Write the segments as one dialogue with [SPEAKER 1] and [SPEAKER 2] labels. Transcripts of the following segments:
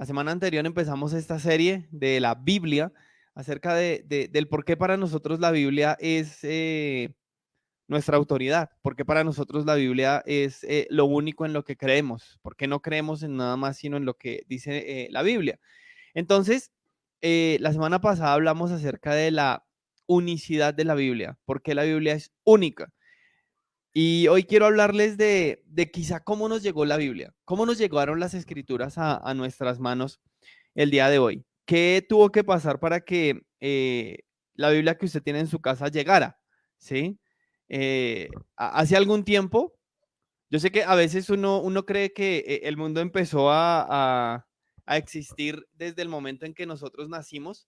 [SPEAKER 1] La semana anterior empezamos esta serie de la Biblia acerca del por qué para nosotros la Biblia es nuestra autoridad, por qué para nosotros la Biblia es lo único en lo que creemos, por qué no creemos en nada más sino en lo que dice la Biblia. Entonces, la semana pasada hablamos acerca de la unicidad de la Biblia, por qué la Biblia es única. Y hoy quiero hablarles de quizá cómo nos llegó la Biblia, cómo nos llegaron las escrituras a nuestras manos el día de hoy. ¿Qué tuvo que pasar para que la Biblia que usted tiene en su casa llegara? ¿Sí? Hace algún tiempo, yo sé que a veces uno cree que el mundo empezó a existir desde el momento en que nosotros nacimos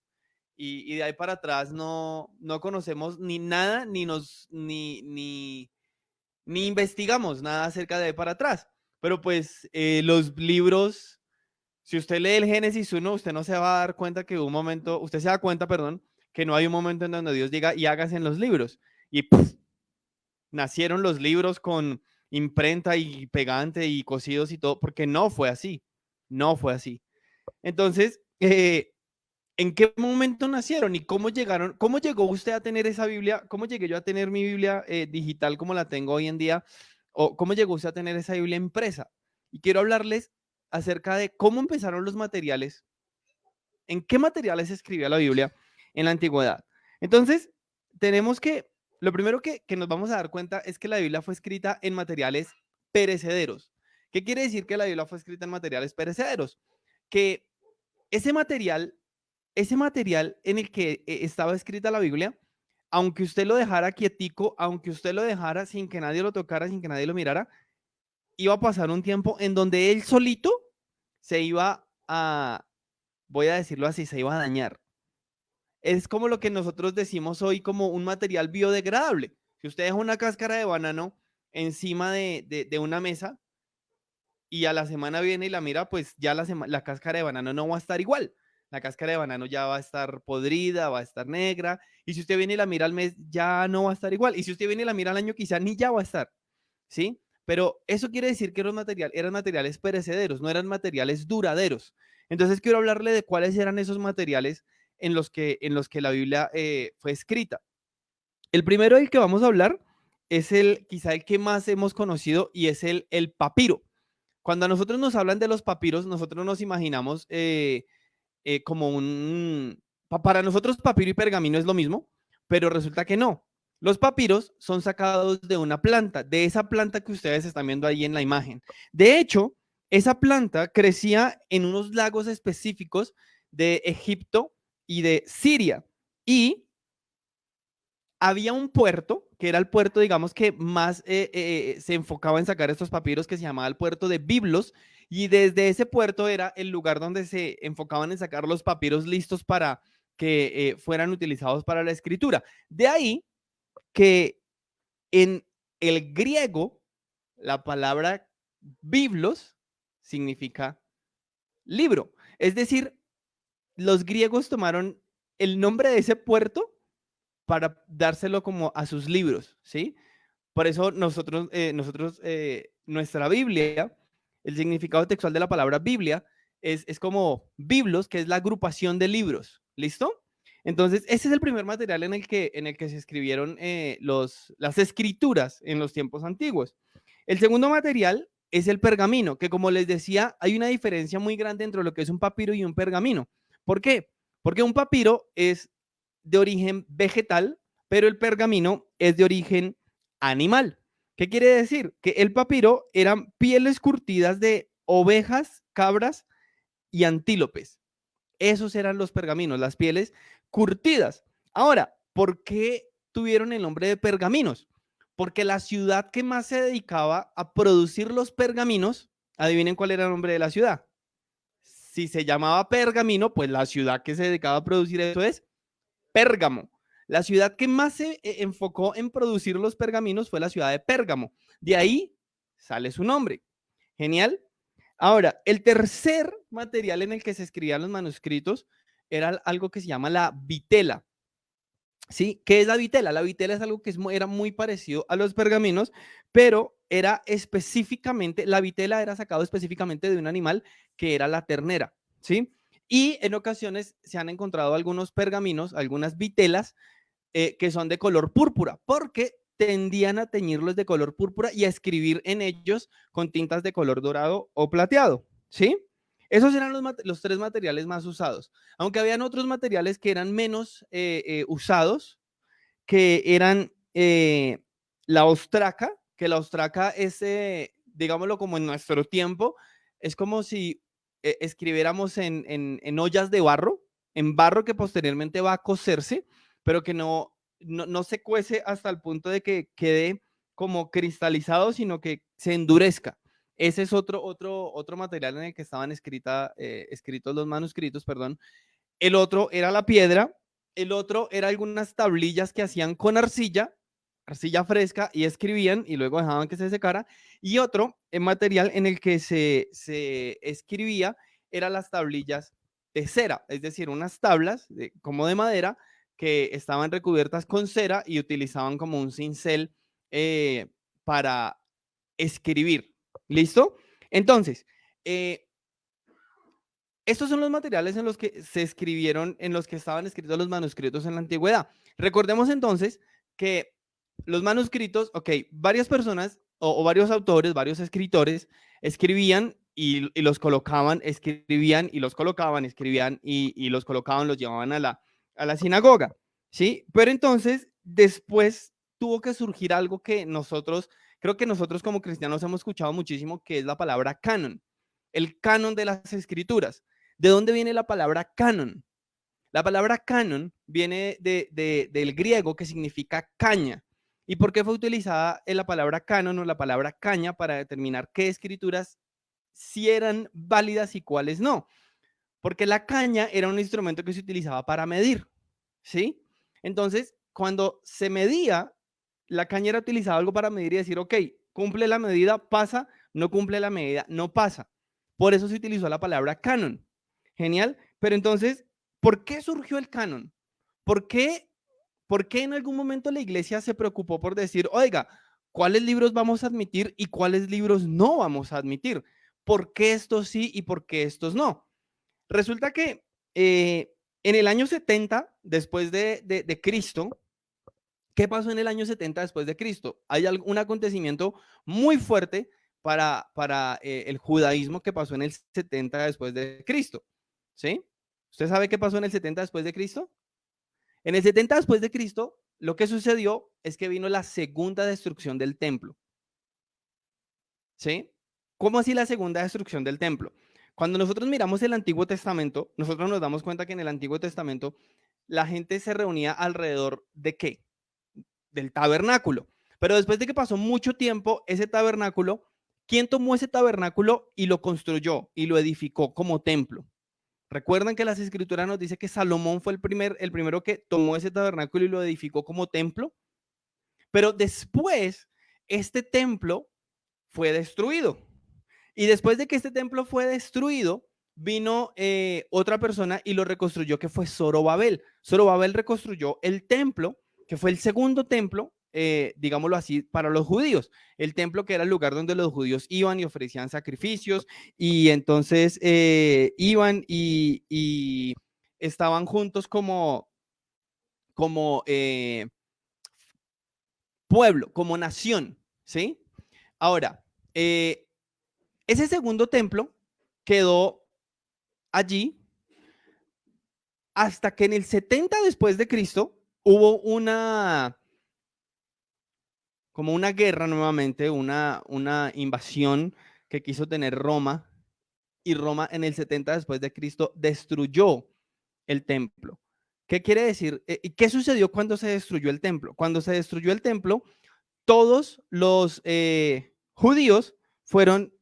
[SPEAKER 1] y de ahí para atrás no conocemos ni nada, ni investigamos nada acerca de ahí para atrás. Pero pues los libros, si usted lee el Génesis 1, usted no se va a dar cuenta que un momento, usted se da cuenta, perdón, que no hay un momento en donde Dios diga y hágase en los libros. Y ¡puf! Nacieron los libros con imprenta y pegante y cosidos y todo, porque no fue así, no fue así. Entonces, ¿en qué momento nacieron y cómo llegaron? ¿Cómo llegó usted a tener esa Biblia? ¿Cómo llegué yo a tener mi Biblia digital como la tengo hoy en día? ¿O cómo llegó usted a tener esa Biblia impresa? Y quiero hablarles acerca de cómo empezaron los materiales, en qué materiales se escribía la Biblia en la antigüedad. Entonces, tenemos que, lo primero que nos vamos a dar cuenta es que la Biblia fue escrita en materiales perecederos. ¿Qué quiere decir que la Biblia fue escrita en materiales perecederos? Que ese material en el que estaba escrita la Biblia, aunque usted lo dejara quietico, aunque usted lo dejara sin que nadie lo tocara, sin que nadie lo mirara, iba a pasar un tiempo en donde él solito se iba a, voy a decirlo así, se iba a dañar. Es como lo que nosotros decimos hoy como un material biodegradable. Si usted deja una cáscara de banano encima de una mesa y a la semana viene y la mira, pues ya la cáscara de banano no va a estar igual. La cáscara de banano ya va a estar podrida, va a estar negra. Y si usted viene y la mira al mes, ya no va a estar igual. Y si usted viene y la mira al año, quizá ni ya va a estar. ¿Sí? Pero eso quiere decir que eran materiales perecederos, no eran materiales duraderos. Entonces quiero hablarle de cuáles eran esos materiales en los que la Biblia fue escrita. El primero del que vamos a hablar es quizá el que más hemos conocido y es el papiro. Cuando a nosotros nos hablan de los papiros, nosotros nos imaginamos como para nosotros papiro y pergamino es lo mismo, pero resulta que no. Los papiros son sacados de una planta, de esa planta que ustedes están viendo ahí en la imagen. De hecho, esa planta crecía en unos lagos específicos de Egipto y de Siria. Y había un puerto, que era el puerto, digamos, que más se enfocaba en sacar estos papiros, que se llamaba el puerto de Biblos, y desde ese puerto era el lugar donde se enfocaban en sacar los papiros listos para que fueran utilizados para la escritura. De ahí que en el griego la palabra Biblos significa libro. Es decir, los griegos tomaron el nombre de ese puerto para dárselo como a sus libros, ¿sí? Por eso nuestra Biblia, el significado textual de la palabra Biblia es como Biblos, que es la agrupación de libros, ¿listo? Entonces, ese es el primer material en el que se escribieron las escrituras en los tiempos antiguos. El segundo material es el pergamino, que como les decía, hay una diferencia muy grande entre lo que es un papiro y un pergamino. ¿Por qué? Porque un papiro es de origen vegetal, pero el pergamino es de origen animal. ¿Qué quiere decir? Que el papiro eran pieles curtidas de ovejas, cabras y antílopes. Esos eran los pergaminos, las pieles curtidas. Ahora, ¿por qué tuvieron el nombre de pergaminos? Porque la ciudad que más se dedicaba a producir los pergaminos, adivinen cuál era el nombre de la ciudad. Si se llamaba Pergamino, pues la ciudad que se dedicaba a producir eso es Pérgamo. La ciudad que más se enfocó en producir los pergaminos fue la ciudad de Pérgamo. De ahí sale su nombre. Genial. Ahora, el tercer material en el que se escribían los manuscritos era algo que se llama la vitela. ¿Sí? ¿Qué es la vitela? La vitela es algo que era muy parecido a los pergaminos, pero la vitela era sacado específicamente de un animal que era la ternera. ¿sí? Y en ocasiones se han encontrado algunos pergaminos, algunas vitelas, que son de color púrpura, porque tendían a teñirlos de color púrpura y a escribir en ellos con tintas de color dorado o plateado, ¿sí? Esos eran los tres materiales más usados, aunque habían otros materiales que eran menos usados, que eran la ostraca, que la ostraca es, digámoslo como en nuestro tiempo, es como si escribiéramos en ollas de barro, en barro que posteriormente va a cocerse, pero que no se cuece hasta el punto de que quede como cristalizado, sino que se endurezca. Ese es otro material en el que estaban escritos los manuscritos, perdón. El otro era la piedra, el otro era algunas tablillas que hacían con arcilla, arcilla fresca, y escribían y luego dejaban que se secara. Y otro material en el que se escribía eran las tablillas de cera, es decir, unas tablas como de madera que estaban recubiertas con cera y utilizaban como un cincel para escribir. ¿Listo? Entonces, estos son los materiales en los que se escribieron, en los que estaban escritos los manuscritos en la antigüedad. Recordemos entonces que los manuscritos, ok, varias personas o varios autores, varios escritores escribían y los colocaban, escribían y los colocaban, escribían y los colocaban, los llevaban a la sinagoga, ¿sí? Pero entonces después tuvo que surgir algo que nosotros, creo que nosotros como cristianos hemos escuchado muchísimo, que es la palabra canon, el canon de las escrituras. ¿De dónde viene la palabra canon? La palabra canon viene del griego, que significa caña. ¿Y por qué fue utilizada la palabra canon o la palabra caña para determinar qué escrituras sí eran válidas y cuáles no? Porque la caña era un instrumento que se utilizaba para medir, ¿sí? Entonces, cuando se medía, la caña era utilizada algo para medir y decir, ok, cumple la medida, pasa, no cumple la medida, no pasa. Por eso se utilizó la palabra canon. Genial. Pero entonces, ¿por qué surgió el canon? ¿Por qué, ¿Por qué en algún momento la iglesia se preocupó por decir, oiga, cuáles libros vamos a admitir y cuáles libros no vamos a admitir? ¿Por qué estos sí y por qué estos no? Resulta que en el año 70 después de Cristo, ¿qué pasó en el año 70 después de Cristo? Hay un acontecimiento muy fuerte para el judaísmo que pasó en el 70 después de Cristo. ¿Sí? ¿Usted sabe qué pasó en el 70 después de Cristo? En el 70 después de Cristo, lo que sucedió es que vino la segunda destrucción del templo. ¿Sí? ¿Cómo así la segunda destrucción del templo? Cuando nosotros miramos el Antiguo Testamento, nosotros nos damos cuenta que en el Antiguo Testamento la gente se reunía alrededor de ¿qué? Del tabernáculo. Pero después de que pasó mucho tiempo, ese tabernáculo, ¿quién tomó ese tabernáculo y lo construyó y lo edificó como templo? Recuerdan que las escrituras nos dice que Salomón fue el primero que tomó ese tabernáculo y lo edificó como templo. Pero después, este templo fue destruido. Y después de que este templo fue destruido, vino otra persona y lo reconstruyó, que fue Zorobabel. Zorobabel reconstruyó el templo, que fue el segundo templo, digámoslo así, para los judíos. El templo que era el lugar donde los judíos iban y ofrecían sacrificios y entonces iban y estaban juntos como pueblo, como nación, ¿sí? Ahora, ese segundo templo quedó allí hasta que en el 70 después de Cristo hubo como una guerra nuevamente, una invasión que quiso tener Roma, y Roma en el 70 después de Cristo destruyó el templo. ¿Qué quiere decir? ¿Y qué sucedió cuando se destruyó el templo? Cuando se destruyó el templo, todos los judíos fueron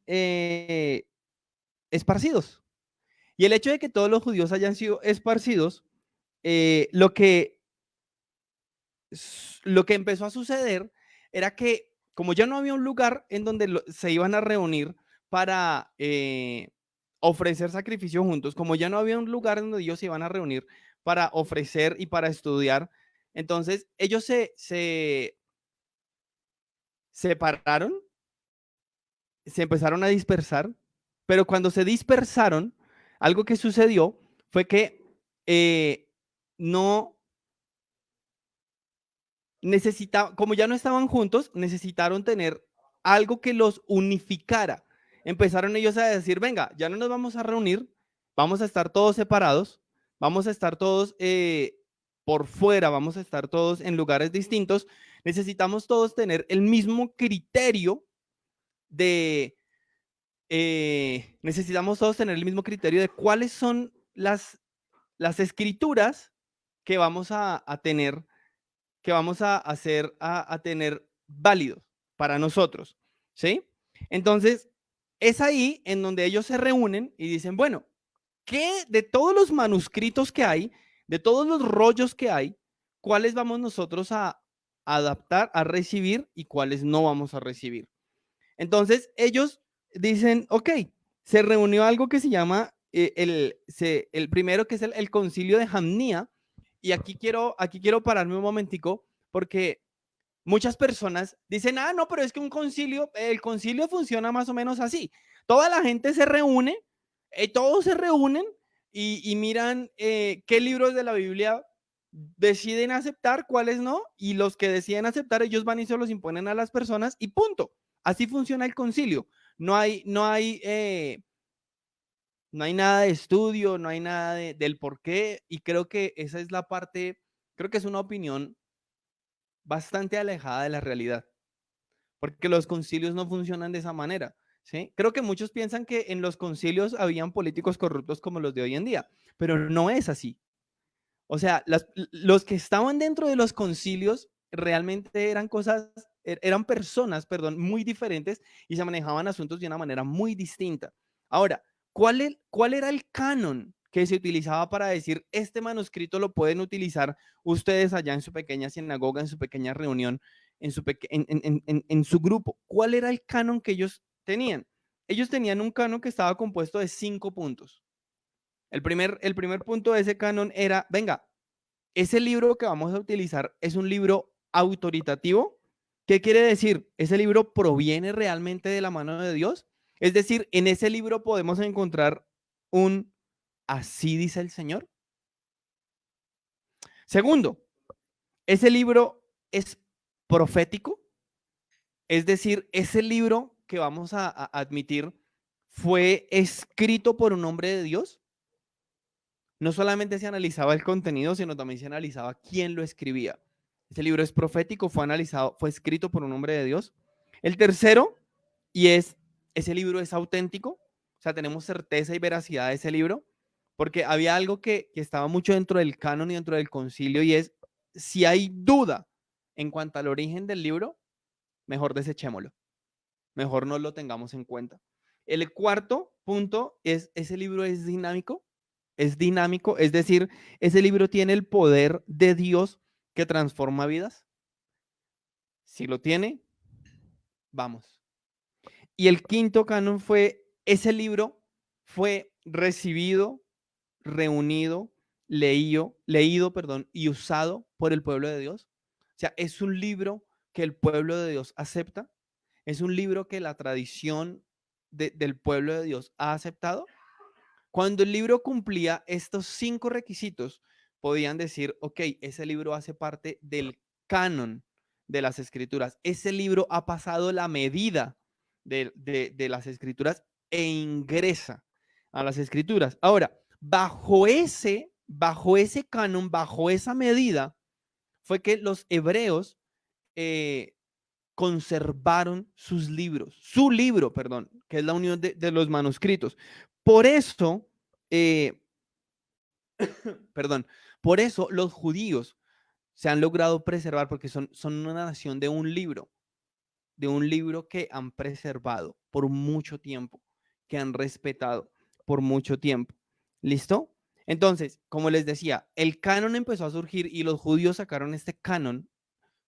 [SPEAKER 1] esparcidos. Y el hecho de que todos los judíos hayan sido esparcidos, lo que empezó a suceder era que, como ya no había un lugar en donde se iban a reunir para ofrecer sacrificio juntos, como ya no había un lugar en donde ellos se iban a reunir para ofrecer y para estudiar, entonces ellos se separaron, se empezaron a dispersar, pero cuando se dispersaron, algo que sucedió fue que no necesitaban, como ya no estaban juntos, necesitaron tener algo que los unificara. Empezaron ellos a decir, venga, ya no nos vamos a reunir, vamos a estar todos separados, vamos a estar todos por fuera, vamos a estar todos en lugares distintos, necesitamos todos tener el mismo criterio de, necesitamos todos tener el mismo criterio de cuáles son las escrituras que vamos a tener, que vamos a hacer, a tener válidos para nosotros, ¿sí? Entonces, es ahí en donde ellos se reúnen y dicen, bueno, ¿qué de todos los manuscritos que hay, de todos los rollos que hay, cuáles vamos nosotros a adaptar, a recibir y cuáles no vamos a recibir? Entonces, ellos dicen, ok, se reunió algo que se llama el primero, que es el concilio de Jamnia, y aquí quiero pararme un momentico, porque muchas personas dicen, ah, no, pero es que el concilio funciona más o menos así. Toda la gente se reúne, todos se reúnen y miran qué libros de la Biblia deciden aceptar, cuáles no, y los que deciden aceptar, ellos van y se los imponen a las personas y punto. Así funciona el concilio. No hay nada de estudio, no hay nada del por qué, y creo que esa es la parte, creo que es una opinión bastante alejada de la realidad, porque los concilios no funcionan de esa manera, ¿sí? Creo que muchos piensan que en los concilios habían políticos corruptos como los de hoy en día, pero no es así. O sea, los que estaban dentro de los concilios realmente eran personas, perdón, muy diferentes y se manejaban asuntos de una manera muy distinta. Ahora, ¿cuál era el canon que se utilizaba para decir, este manuscrito lo pueden utilizar ustedes allá en su pequeña sinagoga, en su pequeña reunión, en su grupo? ¿Cuál era el canon que ellos tenían? Ellos tenían un canon que estaba compuesto de 5 puntos. El primer punto de ese canon era, venga, ese libro que vamos a utilizar es un libro autoritativo. ¿Qué quiere decir? ¿Ese libro proviene realmente de la mano de Dios? Es decir, en ese libro podemos encontrar un así dice el Señor. Segundo, ese libro es profético. Es decir, ese libro que vamos a admitir fue escrito por un hombre de Dios. No solamente se analizaba el contenido, sino también se analizaba quién lo escribía. Ese libro es profético, fue escrito por un hombre de Dios. El tercero, ese libro es auténtico, o sea, tenemos certeza y veracidad de ese libro, porque había algo que estaba mucho dentro del canon y dentro del concilio, y es, si hay duda en cuanto al origen del libro, mejor desechémoslo, mejor no lo tengamos en cuenta. El cuarto punto es, ese libro es dinámico, es decir, ese libro tiene el poder de Dios que transforma vidas. Si lo tiene, vamos. Y el quinto canon fue, ese libro fue recibido, reunido, leído, perdón, y usado por el pueblo de Dios. O sea, es un libro que el pueblo de Dios acepta, es un libro que la tradición del pueblo de Dios ha aceptado. Cuando el libro cumplía estos 5 requisitos, podían decir, ok, ese libro hace parte del canon de las escrituras. Ese libro ha pasado la medida de las escrituras e ingresa a las escrituras. Ahora, bajo ese canon, bajo esa medida, fue que los hebreos conservaron su libro, perdón, que es la unión de los manuscritos. Por eso, perdón, por eso los judíos se han logrado preservar, porque son una nación de un libro que han preservado por mucho tiempo, que han respetado por mucho tiempo. ¿Listo? Entonces, como les decía, el canon empezó a surgir y los judíos sacaron este canon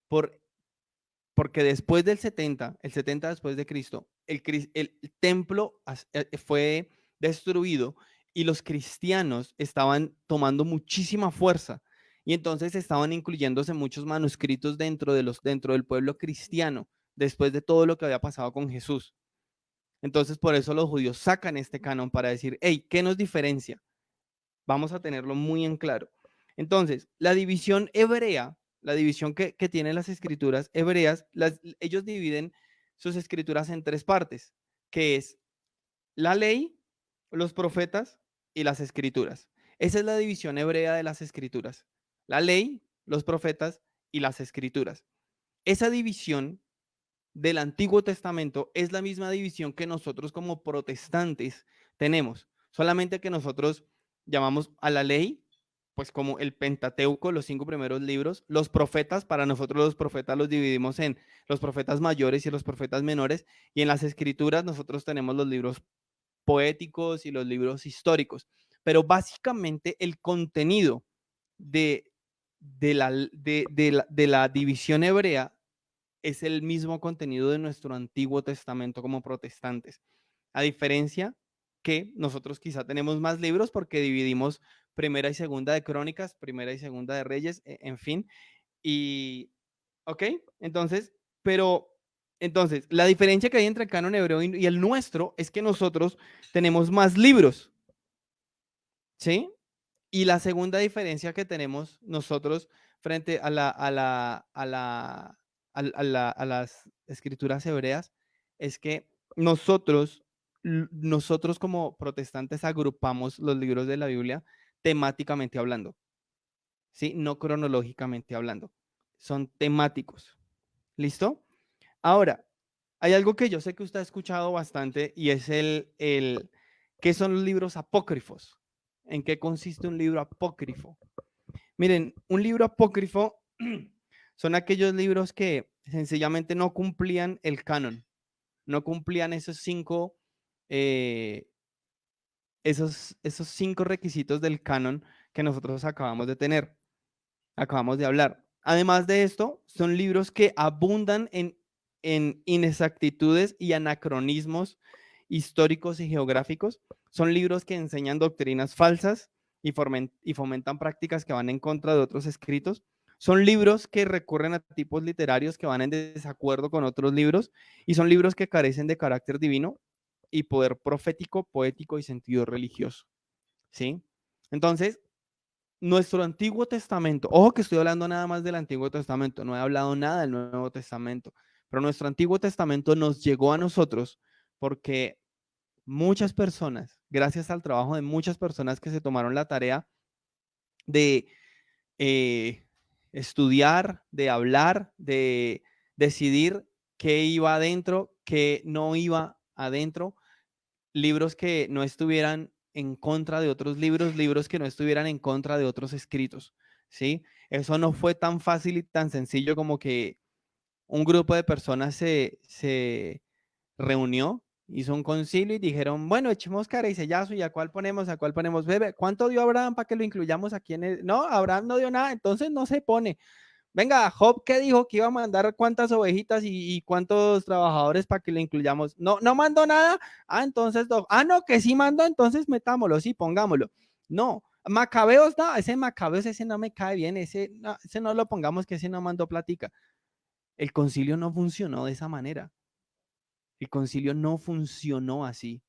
[SPEAKER 1] porque después del 70, el 70 después de Cristo, el templo fue destruido y los cristianos estaban tomando muchísima fuerza y entonces estaban incluyéndose muchos manuscritos dentro del pueblo cristiano después de todo lo que había pasado con Jesús. Entonces, por eso los judíos sacan este canon para decir, hey, ¿qué nos diferencia? Vamos a tenerlo muy en claro. Entonces, la división hebrea, la división que tienen las escrituras hebreas, ellos dividen sus escrituras en tres partes, que es la ley, los profetas y las escrituras. Esa es la división hebrea de las escrituras. La ley, los profetas y las escrituras. Esa división del Antiguo Testamento es la misma división que nosotros como protestantes tenemos, solamente que nosotros llamamos a la ley pues como el Pentateuco, los 5 primeros libros, los profetas, para nosotros los profetas los dividimos en los profetas mayores y los profetas menores, y en las escrituras nosotros tenemos los libros poéticos y los libros históricos, pero básicamente el contenido de, de la división hebrea es el mismo contenido de nuestro Antiguo Testamento como protestantes. A diferencia que nosotros quizá tenemos más libros porque dividimos primera y segunda de Crónicas, primera y segunda de Reyes, en fin. Y, ¿ok? Entonces, pero, entonces, la diferencia que hay entre el canon hebreo y el nuestro es que nosotros tenemos más libros, ¿sí? Y la segunda diferencia que tenemos nosotros frente a las escrituras hebreas es que nosotros como protestantes agrupamos los libros de la Biblia temáticamente hablando, ¿sí? No cronológicamente hablando. Son temáticos. ¿Listo? Ahora, hay algo que yo sé que usted ha escuchado bastante y es ¿qué son los libros apócrifos? ¿En qué consiste un libro apócrifo? Miren, un libro apócrifo son aquellos libros que sencillamente no cumplían el canon, no cumplían eh, esos cinco requisitos del canon que nosotros acabamos de tener, acabamos de hablar. Además de esto, son libros que abundan en inexactitudes y anacronismos históricos y geográficos. Son libros que enseñan doctrinas falsas y fomentan prácticas que van en contra de otros escritos. Son libros que recurren a tipos literarios que van en desacuerdo con otros libros y son libros que carecen de carácter divino y poder profético, poético y sentido religioso. ¿Sí? Entonces, nuestro Antiguo Testamento, ojo que estoy hablando nada más del Antiguo Testamento, no he hablado nada del Nuevo Testamento, pero nuestro Antiguo Testamento nos llegó a nosotros porque muchas personas, gracias al trabajo de muchas personas que se tomaron la tarea de estudiar, de hablar, de decidir qué iba adentro, qué no iba adentro, libros que no estuvieran en contra de otros libros, libros que no estuvieran en contra de otros escritos, ¿sí? Eso no fue tan fácil y tan sencillo como que un grupo de personas se reunió, hizo un concilio y dijeron, bueno, echemos caricellazo y a cuál ponemos, bebé, ¿cuánto dio Abraham para que lo incluyamos aquí en el? No, Abraham no dio nada, entonces no se pone. Venga, Job, ¿qué dijo? Que iba a mandar cuántas ovejitas y cuántos trabajadores para que lo incluyamos. No, no mandó nada. Ah, entonces, no, que sí mandó, entonces metámoslo, sí, pongámoslo. No, Macabeos, no, ese Macabeos, ese no me cae bien, ese no lo pongamos, que ese no mandó platica. El concilio no funcionó de esa manera. El concilio no funcionó así.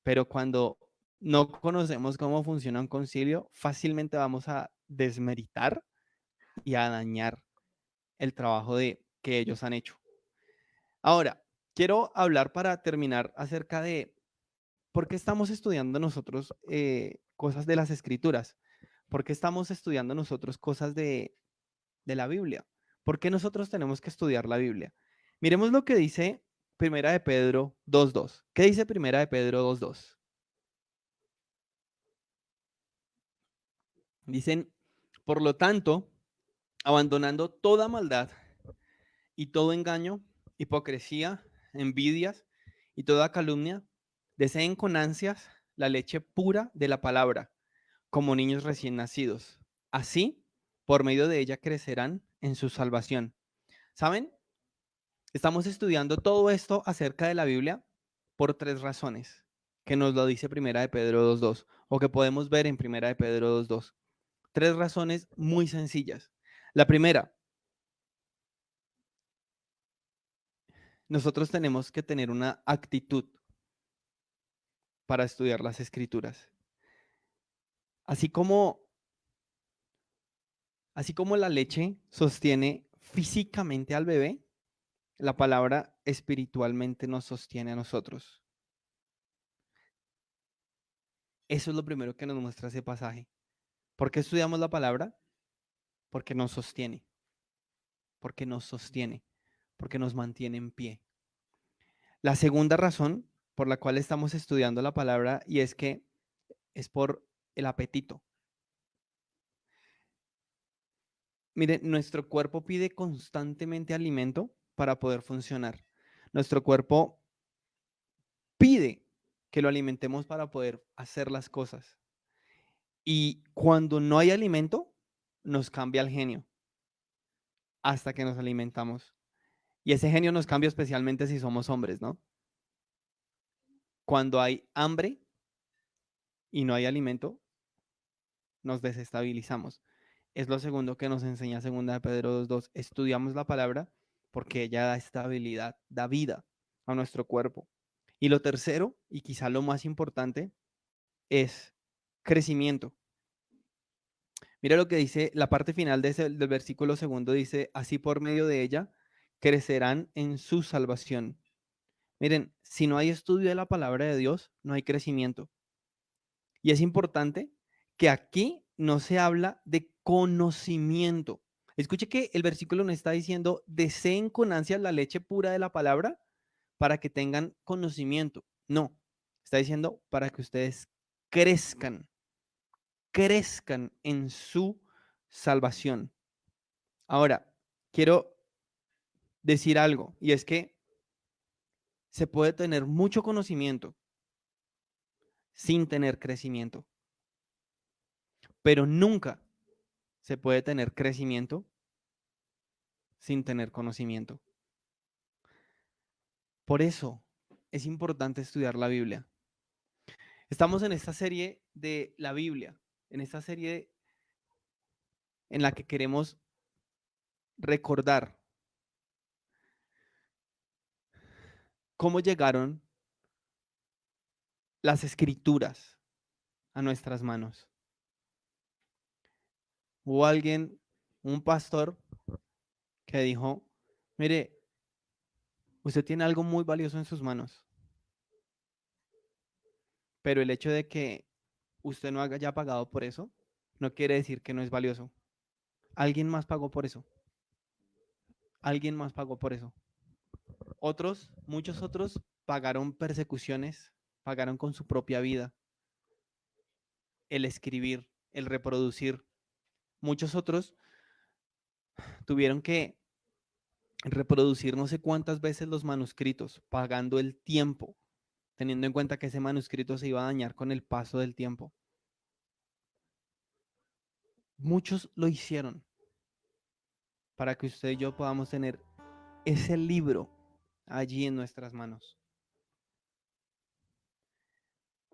[SPEAKER 1] Pero cuando no conocemos cómo funciona un concilio, fácilmente vamos a desmeritar y a dañar el trabajo que ellos han hecho. Ahora, quiero hablar para terminar acerca de por qué estamos estudiando nosotros cosas de las escrituras, por qué estamos estudiando nosotros cosas de la Biblia, por qué nosotros tenemos que estudiar la Biblia. Miremos lo que dice Primera de Pedro 2.2. ¿Qué dice Primera de Pedro 2.2? Dicen, por lo tanto, abandonando toda maldad y todo engaño, hipocresía, envidias y toda calumnia, deseen con ansias la leche pura de la palabra, como niños recién nacidos. Así, por medio de ella crecerán en su salvación. ¿Saben? Estamos estudiando todo esto acerca de la Biblia por tres razones, que nos lo dice Primera de Pedro 2.2, o que podemos ver en Primera de Pedro 2.2. Tres razones muy sencillas. La primera, nosotros tenemos que tener una actitud para estudiar las escrituras. Así como, así como la leche sostiene físicamente al bebé, la palabra espiritualmente nos sostiene a nosotros. Eso es lo primero que nos muestra ese pasaje. ¿Por qué estudiamos la palabra? Porque nos sostiene, porque nos sostiene, porque nos mantiene en pie. La segunda razón por la cual estamos estudiando la palabra y es que es por el apetito. Mire, nuestro cuerpo pide constantemente alimento para poder funcionar. Nuestro cuerpo pide que lo alimentemos para poder hacer las cosas. Y cuando no hay alimento, nos cambia el genio hasta que nos alimentamos. Y ese genio nos cambia especialmente si somos hombres, ¿no? Cuando hay hambre y no hay alimento, nos desestabilizamos. Es lo segundo que nos enseña 2 Pedro 2:2. Estudiamos la palabra porque ella da estabilidad, da vida a nuestro cuerpo. Y lo tercero, y quizá lo más importante, es crecimiento. Mira lo que dice la parte final del versículo segundo, dice, así por medio de ella crecerán en su salvación. Miren, si no hay estudio de la palabra de Dios, no hay crecimiento. Y es importante que aquí no se habla de conocimiento. Escuche que el versículo no está diciendo, deseen con ansias la leche pura de la palabra para que tengan conocimiento. No, está diciendo para que ustedes crezcan, crezcan en su salvación. Ahora, quiero decir algo, y es que se puede tener mucho conocimiento sin tener crecimiento, pero nunca se puede tener crecimiento sin tener conocimiento. Por eso es importante estudiar la Biblia. Estamos en esta serie de la Biblia, en esta serie en la que queremos recordar cómo llegaron las escrituras a nuestras manos. Hubo alguien, un pastor, que dijo, mire, usted tiene algo muy valioso en sus manos, pero el hecho de que usted no haya pagado por eso, no quiere decir que no es valioso. Alguien más pagó por eso. Alguien más pagó por eso. Otros, muchos otros, pagaron persecuciones, pagaron con su propia vida el escribir, el reproducir. Muchos otros tuvieron que reproducir no sé cuántas veces los manuscritos, pagando el tiempo, teniendo en cuenta que ese manuscrito se iba a dañar con el paso del tiempo. Muchos lo hicieron para que usted y yo podamos tener ese libro allí en nuestras manos.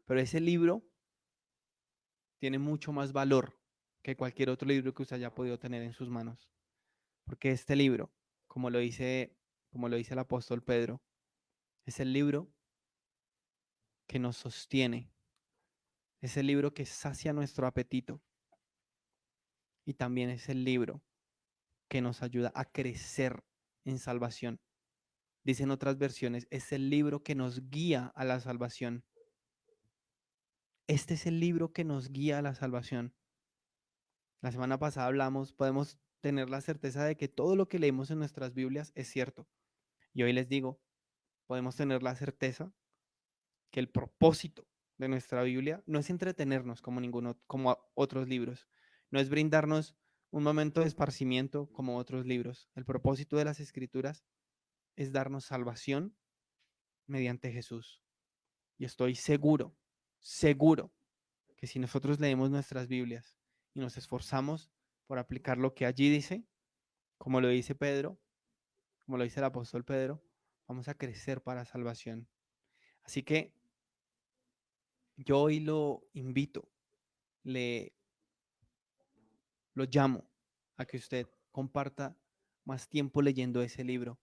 [SPEAKER 1] Pero ese libro tiene mucho más valor que cualquier otro libro que usted haya podido tener en sus manos. Porque este libro, como lo dice el apóstol Pedro, es el libro que nos sostiene, es el libro que sacia nuestro apetito y también es el libro que nos ayuda a crecer en salvación. Dicen otras versiones, es el libro que nos guía a la salvación. Este es el libro que nos guía a la salvación. La semana pasada hablamos, podemos tener la certeza de que todo lo que leemos en nuestras Biblias es cierto. Y hoy les digo, podemos tener la certeza que el propósito de nuestra Biblia no es entretenernos como como otros libros, no es brindarnos un momento de esparcimiento como otros libros. El propósito de las Escrituras es darnos salvación mediante Jesús. Y estoy seguro, seguro que si nosotros leemos nuestras Biblias y nos esforzamos por aplicar lo que allí dice, como lo dice Pedro, como lo dice el apóstol Pedro, vamos a crecer para salvación. Así que yo hoy lo invito, le lo llamo a que usted comparta más tiempo leyendo ese libro,